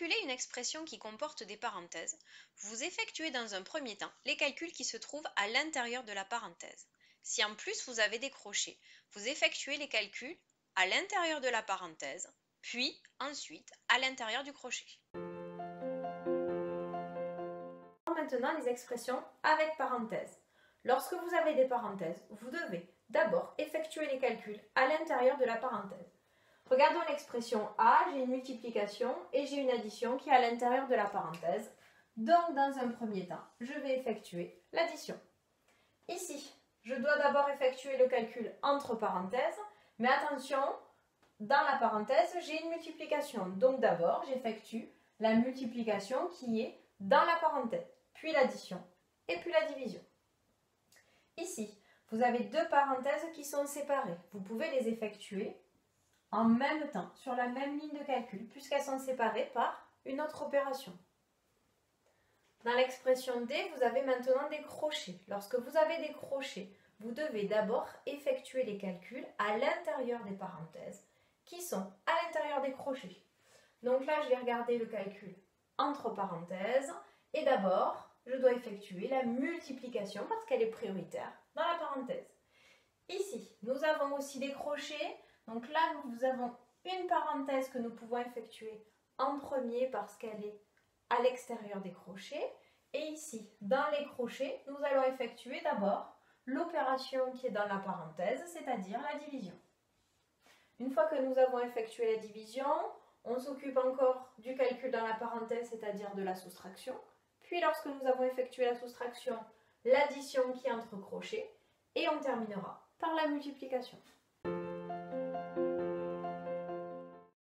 calculer une expression qui comporte des parenthèses, vous effectuez dans un premier temps les calculs qui se trouvent à l'intérieur de la parenthèse. Si en plus vous avez des crochets, vous effectuez les calculs à l'intérieur de la parenthèse, puis ensuite à l'intérieur du crochet. Maintenant les expressions avec parenthèses. Lorsque vous avez des parenthèses, vous devez d'abord effectuer les calculs à l'intérieur de la parenthèse. Regardons l'expression A, j'ai une multiplication et j'ai une addition qui est à l'intérieur de la parenthèse. Donc dans un premier temps, je vais effectuer l'addition. Ici, je dois d'abord effectuer le calcul entre parenthèses, mais attention, dans la parenthèse, j'ai une multiplication. Donc d'abord, j'effectue la multiplication qui est dans la parenthèse, puis l'addition et puis la division. Ici, vous avez deux parenthèses qui sont séparées. Vous pouvez les effectuer en même temps, sur la même ligne de calcul, puisqu'elles sont séparées par une autre opération. Dans l'expression D, vous avez maintenant des crochets. Lorsque vous avez des crochets, vous devez d'abord effectuer les calculs à l'intérieur des parenthèses, qui sont à l'intérieur des crochets. Donc là, je vais regarder le calcul entre parenthèses, et d'abord, je dois effectuer la multiplication, parce qu'elle est prioritaire, dans la parenthèse. Ici, nous avons aussi des crochets. Donc là, nous avons une parenthèse que nous pouvons effectuer en premier parce qu'elle est à l'extérieur des crochets. Et ici, dans les crochets, nous allons effectuer d'abord l'opération qui est dans la parenthèse, c'est-à-dire la division. Une fois que nous avons effectué la division, on s'occupe encore du calcul dans la parenthèse, c'est-à-dire de la soustraction. Puis lorsque nous avons effectué la soustraction, l'addition qui est entre crochets. Et on terminera par la multiplication.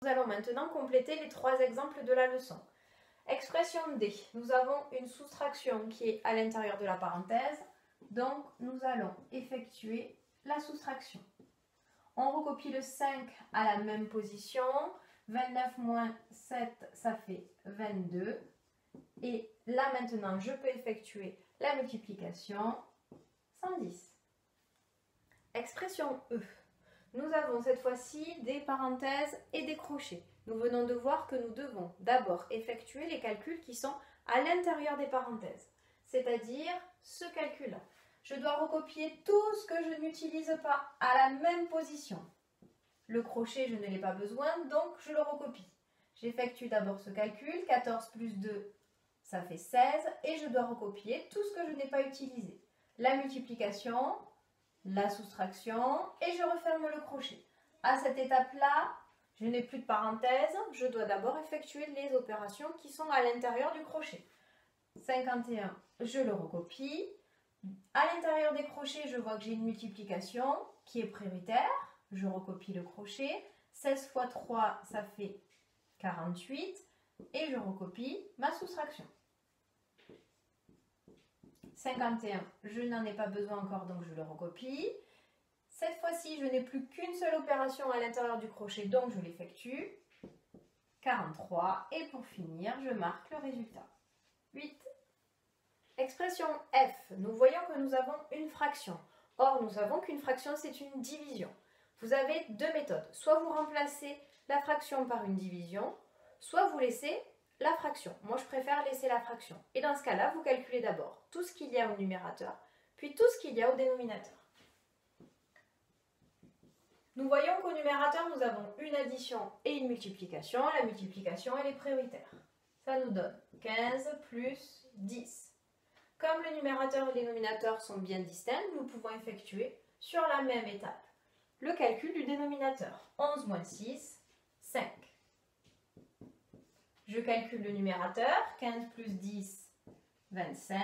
Nous allons maintenant compléter les trois exemples de la leçon. Expression D, nous avons une soustraction qui est à l'intérieur de la parenthèse, donc nous allons effectuer la soustraction. On recopie le 5 à la même position, 29 moins 7, ça fait 22, et là maintenant je peux effectuer la multiplication, 110. Expression E. Nous avons cette fois-ci des parenthèses et des crochets. Nous venons de voir que nous devons d'abord effectuer les calculs qui sont à l'intérieur des parenthèses, c'est-à-dire ce calcul-là. Je dois recopier tout ce que je n'utilise pas à la même position. Le crochet, je ne l'ai pas besoin, donc je le recopie. J'effectue d'abord ce calcul, 14 plus 2, ça fait 16, et je dois recopier tout ce que je n'ai pas utilisé. La multiplication, la soustraction, et je referme le crochet. À cette étape-là, je n'ai plus de parenthèse, je dois d'abord effectuer les opérations qui sont à l'intérieur du crochet. 51, je le recopie. À l'intérieur des crochets, je vois que j'ai une multiplication qui est prioritaire. Je recopie le crochet. 16 fois 3, ça fait 48. Et je recopie ma soustraction. 51, je n'en ai pas besoin encore, donc je le recopie. Cette fois-ci, je n'ai plus qu'une seule opération à l'intérieur du crochet, donc je l'effectue. 43. Et pour finir, je marque le résultat. 8. Expression F. Nous voyons que nous avons une fraction. Or, nous savons qu'une fraction, c'est une division. Vous avez deux méthodes. Soit vous remplacez la fraction par une division, soit vous laissez la fraction. Moi, je préfère laisser la fraction. Et dans ce cas-là, vous calculez d'abord tout ce qu'il y a au numérateur, puis tout ce qu'il y a au dénominateur. Nous voyons qu'au numérateur, nous avons une addition et une multiplication. La multiplication, elle est prioritaire. Ça nous donne 15 plus 10. Comme le numérateur et le dénominateur sont bien distincts, nous pouvons effectuer sur la même étape le calcul du dénominateur. 11 moins 6, 5. Je calcule le numérateur, 15 plus 10, 25,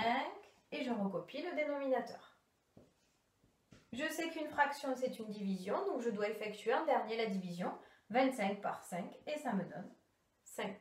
et je recopie le dénominateur. Je sais qu'une fraction, c'est une division, donc je dois effectuer en dernier la division, 25 par 5, et ça me donne 5.